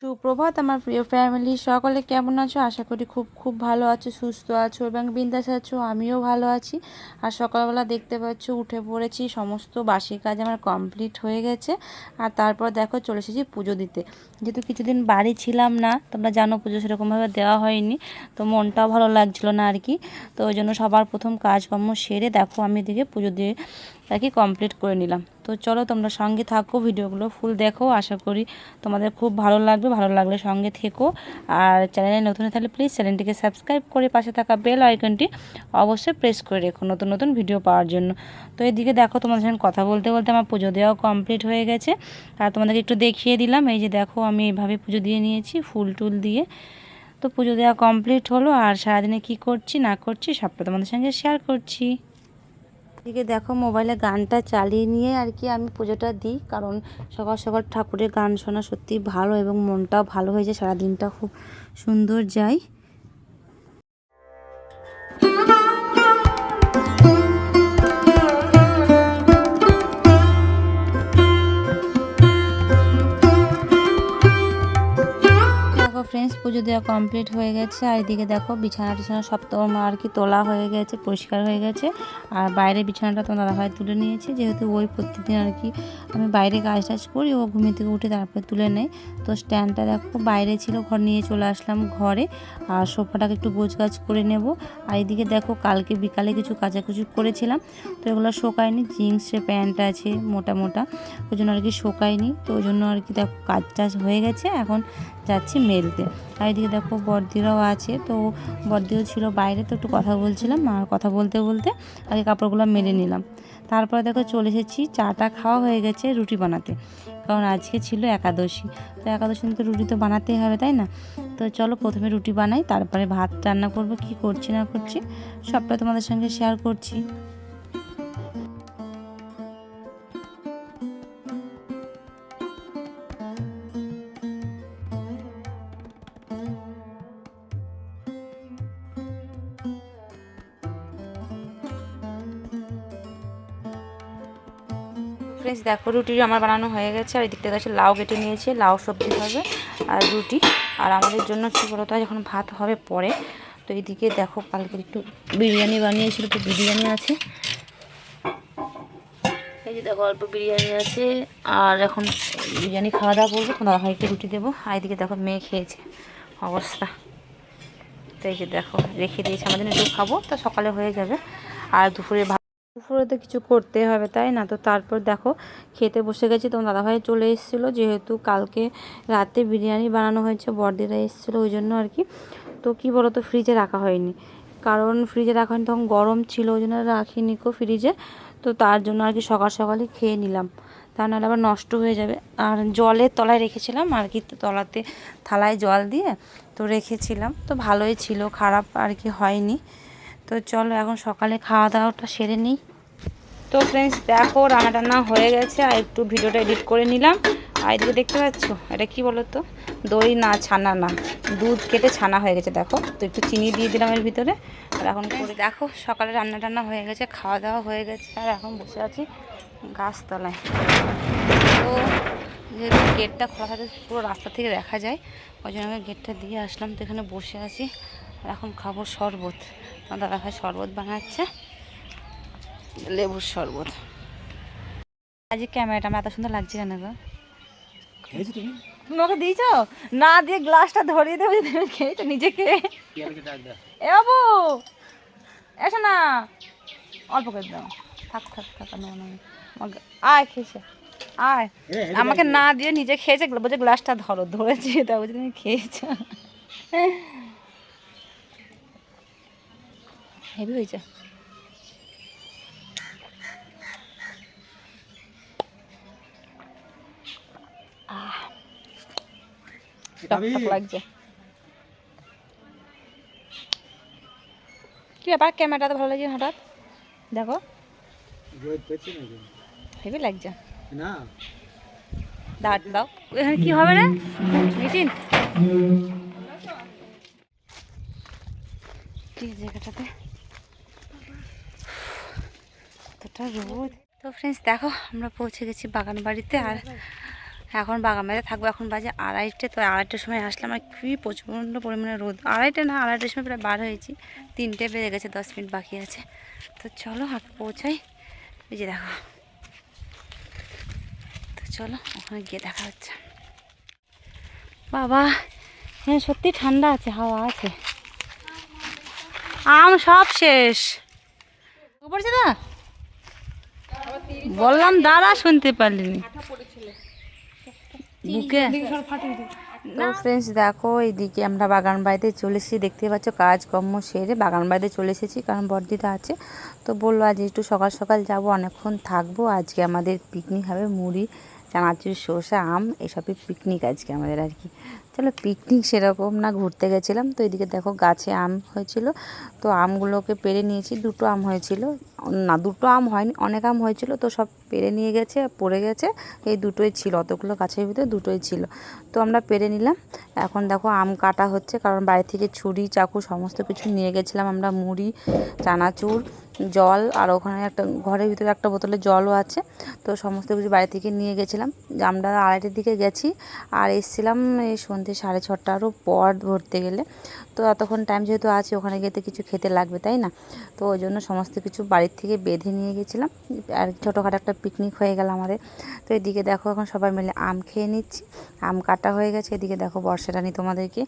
সুপ্রভাত আমার প্রিয় ফ্যামিলি, সকলে কেমন আছো? আশা করি খুব খুব ভালো আছো, সুস্থ আছো এবং বিন্দাস আছো। আমিও ভালো আছি। আর সকালবেলা দেখতে পাচ্ছ উঠে পড়েছি, সমস্ত বাসি কাজ আমার কমপ্লিট হয়ে গেছে। আর তারপর দেখো চলে এসেছি পুজো দিতে। যেহেতু কিছুদিন বাড়ি ছিলাম না, তোমরা জানো পুজো সেরকমভাবে দেওয়া হয়নি, তো মনটাও ভালো লাগছিলো না আর কি। তো ওই জন্য সবার প্রথম কাজকর্ম সেরে দেখো আমি এদিকে পুজো দিয়ে আর কি কমপ্লিট করে নিলাম। তো চলো তোমরা সঙ্গে থাকো, ভিডিওগুলো ফুল দেখো, আশা করি তোমাদের খুব ভালো লাগবে। ভালো লাগলে সঙ্গে থেকো। আর চ্যানেলে নতুন হয়ে থাকলে প্লিজ চ্যানেলটিকে সাবস্ক্রাইব করে পাশে থাকা বেল আইকনটি অবশ্যই প্রেস করে রেখো নতুন নতুন ভিডিও পাওয়ার জন্য। তো এদিকে দেখো তোমাদের সঙ্গে কথা বলতে বলতে আমার পুজো দেওয়াও কমপ্লিট হয়ে গেছে। আর তোমাদেরকে একটু দেখিয়ে দিলাম, এই যে দেখো আমি এইভাবে পুজো দিয়ে নিয়েছি ফুল টুল দিয়ে। তো পুজো দেওয়া কমপ্লিট হলো, আর সারাদিনে কি করছি না করছি সবটা তোমাদের সঙ্গে শেয়ার করছি। এদিকে দেখো মোবাইলে গানটা চালিয়ে নিয়ে আর কি আমি পুজোটা দিই, কারণ সকাল সকাল ঠাকুরের গান শোনা সত্যি ভালো এবং মনটাও ভালো হয়ে যায়, সারাদিনটা খুব সুন্দর যায়। ফ্রেন্ডস পুজো দেওয়া কমপ্লিট হয়ে গেছে। আর এদিকে দেখো বিছানা টিছানা সব তো আর কি তোলা হয়ে গেছে, পরিষ্কার হয়ে গেছে। আর বাইরে বিছানাটা তোমার দাদাভাই তুলে নিয়েছি, যেহেতু ওই প্রত্যেকদিন আর কি আমি বাইরে কাজ টাজ করি, ও ঘুমিয়ে থেকে উঠে তারপরে তুলে নেয়। তো স্ট্যান্ডটা দেখো বাইরে ছিল, ঘর নিয়ে চলে আসলাম ঘরে। আর সোফাটাকে একটু গোছগাছ করে নেব। আর এদিকে দেখো কালকে বিকালে কিছু কাচাকুচি করেছিলাম, তো এগুলো শোকায়নি। জিন্সের প্যান্ট আছে মোটা মোটা, ওই জন্য আর কি শোকায়নি। তো ওই জন্য আর কি দেখো কাজ টাজ হয়ে গেছে, এখন যাচ্ছি মেলতে। আর এদিকে দেখো বড়দিরাও আছে, তো বড়দিও ছিল বাইরে, তো একটু কথা বলছিলাম। আর কথা বলতে বলতে আগে কাপড়গুলো মেলে নিলাম। তারপরে দেখো চলে এসেছি, চাটা খাওয়া হয়ে গেছে রুটি বানাতে, কারণ আজকে ছিল একাদশী। তো একাদশী তো রুটি তো বানাতেই হবে, তাই না? তো চলো প্রথমে রুটি বানাই, তারপরে ভাত রান্না করব। কি করছি না করছি সবটা তোমাদের সঙ্গে শেয়ার করছি। ফ্রেন্ডস দেখো রুটি আমার বানানো হয়ে গেছে। আর এদিক থেকে আছে লাউ কেটে নিয়েছে, লাউ সবজি হবে আর রুটি। আর আমাদের জন্য কী বলতো, যখন ভাত হবে পরে। তো এইদিকে দেখো কালকে একটু বিরিয়ানি বানিয়েছিল, একটু বিরিয়ানি আছে। এই যে দেখো অল্প বিরিয়ানি আছে। আর এখন বিরিয়ানি খাওয়া দাওয়া করবো, দাদা ভাইকে রুটি দেবো। আর এদিকে দেখো মেয়ে খেয়েছে অবস্থা। তো এই যে দেখো রেখে দিয়েছে, আমাদের একটু খাবো, তো সকালে হয়ে যাবে। আর দুপুরে তো কিছু করতে হবে, তাই না? তো তারপর দেখো খেতে বসে গেছি। তো দাদাভাই চলে এসেছিলো, যেহেতু কালকে রাতে বিরিয়ানি বানানো হয়েছে, বড়দিরা এসেছিলো ওই জন্য আর কি। তো কী বলো তো, ফ্রিজে রাখা হয়নি, কারণ ফ্রিজে রাখা হয়নি, তখন গরম ছিল ওই জন্য রাখিনি কো ফ্রিজে। তো তার জন্য আর কি সকাল সকালই খেয়ে নিলাম, তা নাহলে আবার নষ্ট হয়ে যাবে। আর জলের তলায় রেখেছিলাম আর কি, তলাতে থালায় জল দিয়ে তো রেখেছিলাম। তো ভালোই ছিল, খারাপ আর কি হয়নি। তো চলো এখন সকালে খাওয়া দাওয়াটা সেরে নিই। তো ফ্রেন্ডস দেখো রান্না টান্না হয়ে গেছে, আর একটু ভিডিওটা এডিট করে নিলাম। আর এদিকে দেখতে পাচ্ছ এটা কি বলো তো, দই না ছানা না, দুধ কেটে ছানা হয়ে গেছে দেখো। তো একটু চিনি দিয়ে দিলাম এর ভিতরে। আর এখন করে দেখো সকালে রান্না টান্না হয়ে গেছে, খাওয়া দাওয়া হয়ে গেছে। আর এখন বসে আছি গাছতলায়। তো যেহেতু গেটটা খোলা থাকে পুরো রাস্তা থেকে দেখা যায়, ওই জন্য আমি গেটটা দিয়ে আসলাম। তো এখানে বসে আছি, আর এখন খাবো শরবত। আমার দাদাভাই শরবত বানাচ্ছে, লেবুর শরবত। আজকে ক্যামেরাটা আমার এত সুন্দর লাগছে কেন গো? তুমি ওকে দিয়েছ না, দিয়ে গ্লাসটা ধরিয়ে দেবো, তুমি খেয়েছো নিজেকে। এ বাবু এসো না, অল্প করে দাও, থাক থাক থাক। আয় খেয়েছে, আয়। আমাকে না দিয়ে নিজে খেয়েছে, বলছে গ্লাসটা ধরো, ধরেছি তা বলছে তুমি খেয়েছো। হেভি হয়েছে। লাগছে কি ব্যাপার, ক্যামেরাটা ভালো লাগছে হঠাৎ দেখো, হেভি লাগছে না। দাও দাও, এখানে কি হবে রে মিটিন, কি জায়গাটাতে এতটা রোদ। তো ফ্রেন্ডস দেখো আমরা পৌঁছে গেছি বাগান বাড়িতে। আর এখন বাগান বাড়িতে থাকবো। এখন বাজে 2:30, তো 2:30টার সময় আসলাম। আর খুবই প্রচণ্ড পরিমাণে রোদ। 2:30 না, 2:30টার সময় প্রায় বার হয়েছি। 3টে বেজে গেছে, 10 মিনিট বাকি আছে। তো চলো আগে পৌঁছাই। এই যে দেখো, তো চলো ওখানে গিয়ে দেখা হচ্ছে। বাবা হ্যাঁ সত্যি ঠান্ডা আছে, হাওয়া আছে। আম সব শেষ পড়ছে না, বললাম দাঁড়া, শুনতে পারলিনি বুকে। তো ফ্রেন্ডস দেখো, এইদিকে আমরা বাগান বাড়িতে চলে এসেছি। দেখতে পাচ্ছ কাজকর্ম সেরে বাগান বাড়িতে চলে এসেছি, কারণ বর্দিটা আছে। তো বললো আজ একটু সকাল সকাল যাব, অনেকক্ষণ থাকবো। আজকে আমাদের পিকনিক হবে, মুড়ি, চানাচুর, শসা, আম এসবই পিকনিক আজকে আমাদের আর কি। চলো পিকনিক সেরকম না, ঘুরতে গেছিলাম। তো এদিকে দেখো গাছে আম হয়েছিল, তো আমগুলোকে পেড়ে নিয়েছি। 2টো আম হয়েছিল, না 2টো আম হয়নি, অনেক আম হয়েছিল। তো সব পেড়ে নিয়ে গেছে, পড়ে গেছে। এই 2টোই ছিল, অতগুলো গাছের ভিতরে 2টোই ছিল। তো আমরা পেড়ে নিলাম। এখন দেখো আম কাটা হচ্ছে, কারণ বাড়ি থেকে ছুরি চাকু সমস্ত কিছু নিয়ে গেছিলাম আমরা। মুড়ি, চানাচুর, জল, আর ওখানে একটা ঘরের ভিতরে একটা বোতলে জলও আছে। তো সমস্ত কিছু বাড়ি থেকে নিয়ে গেছিলাম। আমরা 2:30টার দিকে গেছি, আর এসেছিলাম এই সন্ধ্যে 6:30টারও পর ধরতে গেলে। তো এতক্ষণ টাইম যেহেতু আছে, ওখানে গিয়ে কিছু খেতে লাগবে, তাই না? তো ওই জন্য সমস্ত কিছু বাড়ির থেকে বেঁধে নিয়ে গেছিলাম, আর ছোটোখাটো একটা পিকনিক হয়ে গেল আমাদের। তো এদিকে দেখো এখন সবাই মিলে আম খেয়ে নিচ্ছি। আম কাটা হয়ে গেছে। এদিকে দেখো বর্ষারানী তোমাদেরকে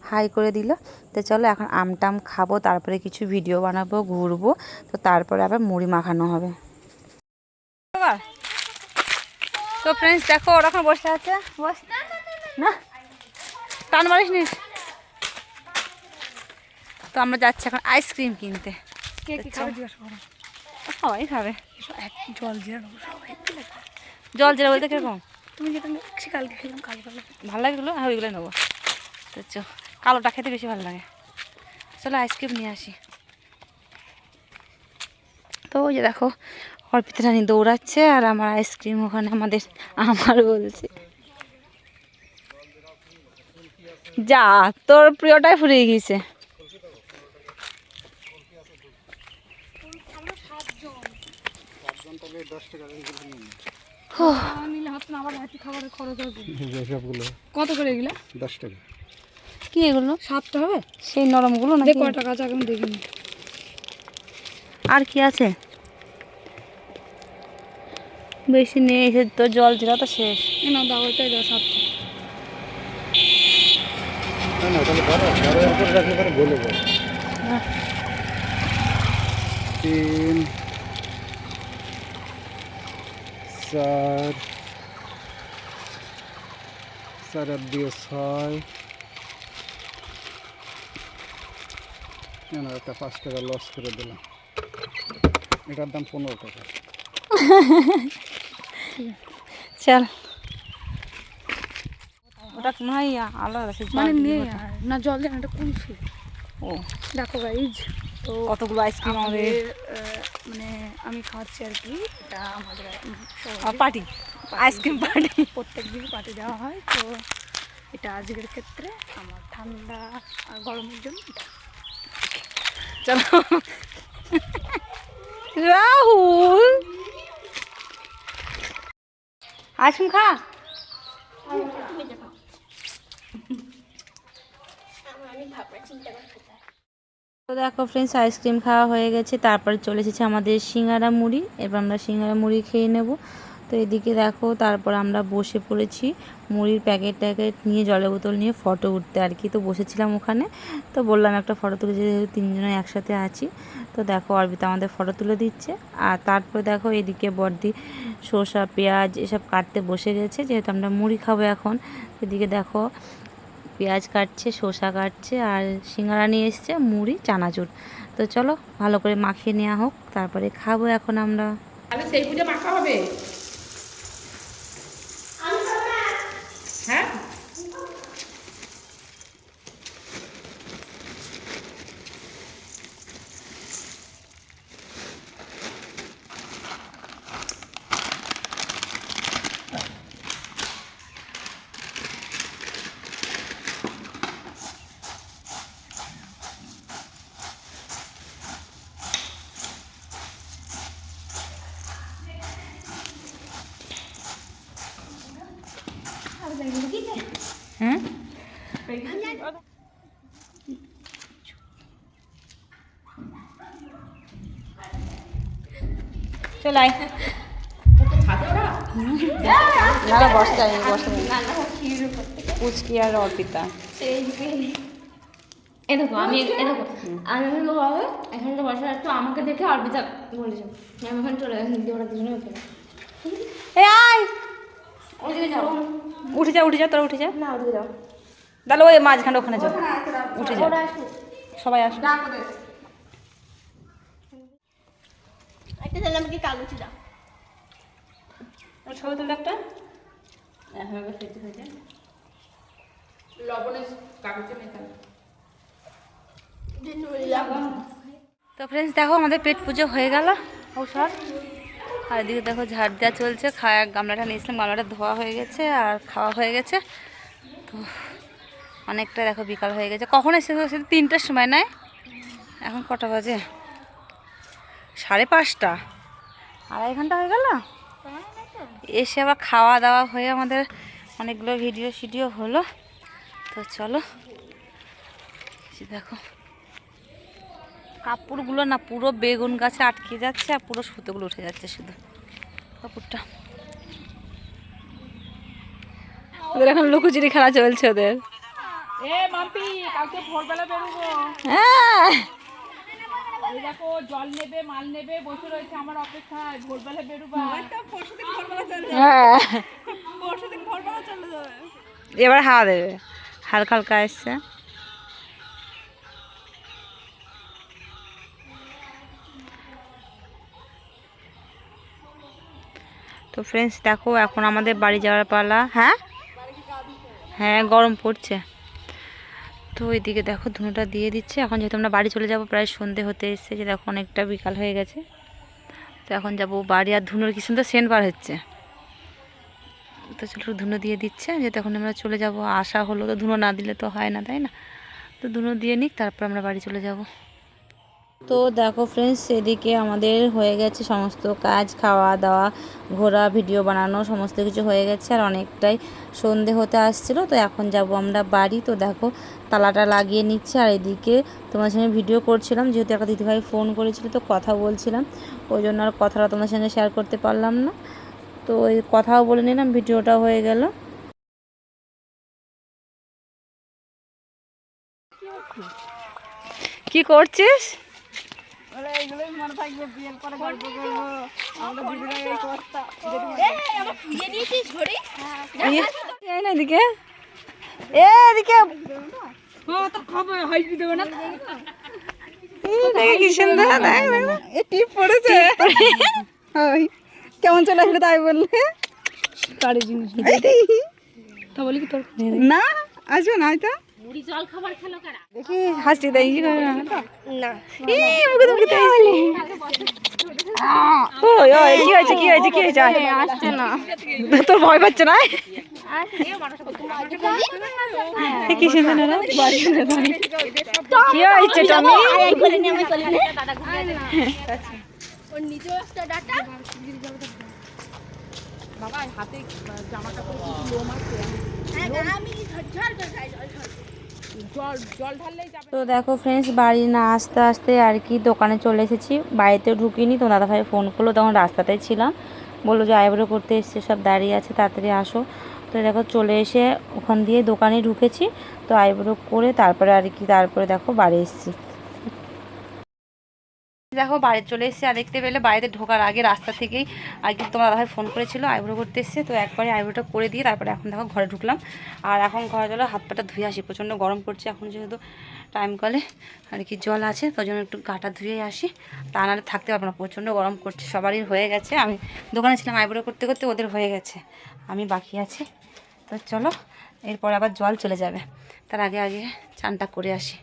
হাই করে দিল। তো চলো এখন আমটাম খাবো, তারপরে কিছু ভিডিও বানাবো, ঘুরবো। তো তারপরে আবার মুড়ি মাখানো হবে। তো ফ্রেন্ডস দেখো ওরকম বসে আছে, বস না, টান মারিস নিস। তো আমরা যাচ্ছি এখন আইসক্রিম কিনতে। সবাই খাবে। জল জিরা বলতে কিরকম? তুমি যেটা কালকে খেলাম, কালো ভালো লাগলো, হ্যাঁ ওইগুলোই নেবো। তো কালোটা খেতে বেশি ভালো লাগে। চলো আইসক্রিম নিয়ে আসি। তো ওই যে দেখো অর্পিতা রানী দৌড়াচ্ছে, আর আমার আইসক্রিম ওখানে আমার বলছে যা, তোর প্রিয়টাই ফুরিয়ে গিয়েছে। কত করে এগুলো? 10 টাকা। কি এগুলো? 7টা হবে সেই নরমগুলো না? কয় টাকা আছে এখন দেখিনি। আর কি আছে? বেশি নেই, এসে তো জল জিরা তো শেষ। না দাও, ওইটাই দাও 7টা। না তাহলে বড় উপরে রাখলে পরে গলে যাবে। 3 4 4 আর 2 6। না একটা 5 টাকা লস করে দিলাম। এটার দাম 15 টাকা। চল ওটা নয় আলাদা মানে নেই আর না, জল দেন, এটা কুলফি। ও দেখো গাইজ, তো কতগুলো আইসক্রিম আমাদের মানে আমি খাওয়াচ্ছি আর কি। এটা আমাদের পার্টি, আইসক্রিম পার্টি। প্রত্যেক দিন পার্টি দেওয়া হয়। তো এটা আজকের ক্ষেত্রে আমার ঠান্ডা আর গরমের জন্য এটা। চলো রাহুল আইসক্রিম খা। তো দেখো ফ্রেন্ডস আইসক্রিম খাওয়া হয়ে গেছে, তারপরে চলে এসেছে আমাদের সিঙ্গারা মুড়ি। এবার আমরা সিঙ্গারা মুড়ি খেয়ে নেব। তো এদিকে দেখো তারপর আমরা বসে পড়েছি মুড়ির প্যাকেট ট্যাকেট নিয়ে, জলের বোতল নিয়ে ফটো উঠতে আর কি। তো বসেছিলাম ওখানে, তো বললাম একটা ফটো তুলে, যেহেতু 3 জনে একসাথে আছি। তো দেখো অর্পিতা আমাদের ফটো তুলে দিচ্ছে। আর তারপর দেখো এদিকে বর্দি শসা পেঁয়াজ এসব কাটতে বসে গেছে, যেহেতু আমরা মুড়ি খাবো এখন। এদিকে দেখো পেঁয়াজ কাটছে, শসা কাটছে, আর সিঙ্গারা নিয়ে এসছে, মুড়ি, চানাচুর। তো চলো ভালো করে মাখিয়ে নেওয়া হোক, তারপরে খাবো এখন আমরা। সেই পুজো মাখা হবে। হ্যাঁ চল আয়। না না বসতে পুচকি আর অর্পিতা। এ দেখো আমি এখানে তো বসে একটু আমাকে দেখে অর্পিতা বলেছে আমি ওখানে চলে গেছি ওরা দুজনে উঠে এই আয়, ওইদিকে যাও উঠে যা তোরা উঠে যা। না ওদিকে যাও তাহলে ওই মাঝখানে ওখানে যাও, উঠে যা, ওরা আসুক সবাই আসো। একটা তাহলে আমাকে কাগজে দাও ছবি তুলে একটা লবণের কাগজে মেখে। তো ফ্রেন্ডস দেখো আমাদের পেট পুজো হয়ে গেল ঔষধ, আর এদিকে দেখো ঝাড় দেওয়া চলছে। গামলাটা নিয়েছিলাম, গামলাটা ধোয়া হয়ে গেছে আর খাওয়া হয়ে গেছে। তো অনেকটা দেখো বিকাল হয়ে গেছে। কখন এসে 3টার সময় নয়, এখন কটা বাজে? 5:30, 2.5 ঘন্টা হয়ে গেল। এসে আবার খাওয়া দাওয়া হয়ে আমাদের অনেকগুলো ভিডিও হলো। তো চলো দেখো কাপড়গুলো না পুরো বেগুন গাছে আটকে যাচ্ছে আর পুরো সুতোগুলো উঠে যাচ্ছে শুধু কাপড়টা। ওদের এখন লুকোচুরি খেলা চলছে ওদের। মাম্পি কালকে ভোরবেলা বেরোবো। হ্যাঁ দেখো জল নেবে মাল নেবে বসে রয়েছে আমার অপেক্ষায়, ভোরবেলা বেরোবা। পরশুদিন ভোরবেলা চলে যাবে। হ্যাঁ পরশুদিন ভোরবেলা চলে যাবে। এবার হাওয়া দেবে, হালকা হালকা এসছে। তো ফ্রেন্ডস দেখো এখন আমাদের বাড়ি যাওয়ার পালা। হ্যাঁ হ্যাঁ গরম পড়ছে। তো ওইদিকে দেখো ধুনোটা দিয়ে দিচ্ছে। এখন যেহেতু আমরা বাড়ি চলে যাব, প্রায় সন্ধে হতে এসছে, যে দেখো অনেকটা বিকাল হয়ে গেছে। তো এখন যাব বাড়ি। আর ধুনোর কি সুন্দর সেন্ট বার হচ্ছে। তো চলো ধুনো দিয়ে দিচ্ছে, যেহেতু এখন আমরা চলে যাব। আশা হলো তো ধুনো না দিলে তো হয় না, তাই না? তো ধুনো দিয়ে নিক, তারপর আমরা বাড়ি চলে যাব। তো দেখো ফ্রেন্ডস এদিকে আমাদের হয়ে গেছে সমস্ত কাজ, খাওয়া দাওয়া, ঘোরা, ভিডিও বানানো, সমস্ত কিছু হয়ে গেছে। আর অনেকটাই সন্ধে হতে আসছিলো। তো এখন যাব আমরা বাড়ি। তো দেখো তালাটা লাগিয়ে নিচ্ছে। আর এদিকে তোমার সঙ্গে ভিডিও করছিলাম, যেহেতু একটা দিদিভাই ফোন করেছিল, তো কথা বলছিলাম, ওই জন্য আর কথাটা তোমার সঙ্গে শেয়ার করতে পারলাম না। তো ওই কথাও বলে নিলাম, ভিডিওটাও হয়ে গেল। কি করছিস? এইগুলোই মনে থাকবে, বিয়ের পরে গল্প করবো। আমাদের দিদিরা এই অবস্থা। এদিকে এদিকে কি সুন্দর টিপ পড়েছে। কেমন চলে আসলো তাই বললে? গাড়ি জিনিস তা বলি কি তোর না আসবে না হয়তো। মুড়ি জল খাবার খেলো কারা দেখি হাসি দেয় কি করে না না কি হয়েছে কি হয়েছে কি হয়েছে? আসছে না তোর ভয় পাচ্ছে না? কি সুন্দর কি হয়েছে টমি? ওর নিজেও একটা ডাটা বাবা হাতে জামা কাপড় কিছু লোম আছে। আমি ঝড় করে জল জল ঢাললেই যাবে। তো দেখো ফ্রেন্ডস বাড়ি না আসতে আসতে আর কি দোকানে চলে এসেছি। বাড়িতে ঢুকিনি, তো দাদাভাই ফোন করলো, তখন রাস্তাতেই ছিলাম। বললো যে আইব্রো করতে এসছে, সব দাঁড়িয়ে আছে, তাড়াতাড়ি আসো। তো দেখো চলে এসে ওখান দিয়ে দোকানে ঢুকেছি। তো আইব্রো করে তারপরে আর কি তারপরে দেখো বাড়ি এসেছি। দেখো বাড়ি চলে এসেছি। আর দেখতে পেলে বাড়িতে ঢোকার আগে রাস্তা থেকেই আর কি তোমার দাদাভাই ফোন করেছিল, আইব্রো করতে এসছে। তো একবারে আইব্রোটা করে দিয়ে তারপরে এখন দেখো ঘরে ঢুকলাম। আর এখন ঘরে চলো হাত পাটা ধুয়ে আসি, প্রচণ্ড গরম পড়ছে এখন, যেহেতু টাইম কলে আর কি জল আছে, তার জন্য একটু গাটা ধুয়ে আসি। তা নাহলে থাকতে পারবো না, প্রচণ্ড গরম করছে। সবারই হয়ে গেছে, আমি দোকানে ছিলাম আইব্রো করতে করতে, ওদের হয়ে গেছে, আমি বাকি আছি। তো চলো এরপর আবার জল চলে যাবে, তার আগে আগে চানটা করে আসি।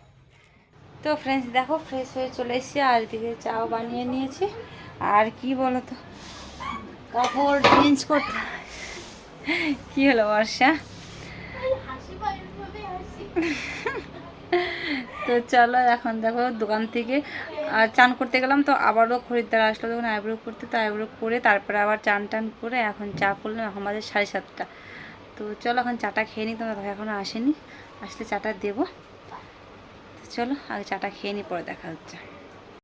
তো ফ্রেন্ডস দেখো ফ্রেশ হয়ে চলে এসেছি। আর এদিকে চাও বানিয়ে নিয়েছি। আর কি বলো তো, কাপড় চেঞ্জ করতে। কি হলো বর্ষা? তো চলো এখন দেখো দোকান থেকে চান করতে গেলাম, তো আবারও খরিদ্দার আসলো তখন আইব্রো করতে। তো আইব্রো করে তারপরে আবার চান টান করে এখন চা করলাম। এখন বাজে 7:30। তো চলো এখন চাটা খেয়ে নিই, তোমার ভাই এখনও আসেনি। আসলে চাটা দেবো। তো চলো আগে চাটা খেয়ে নিই, পরে দেখা হচ্ছে।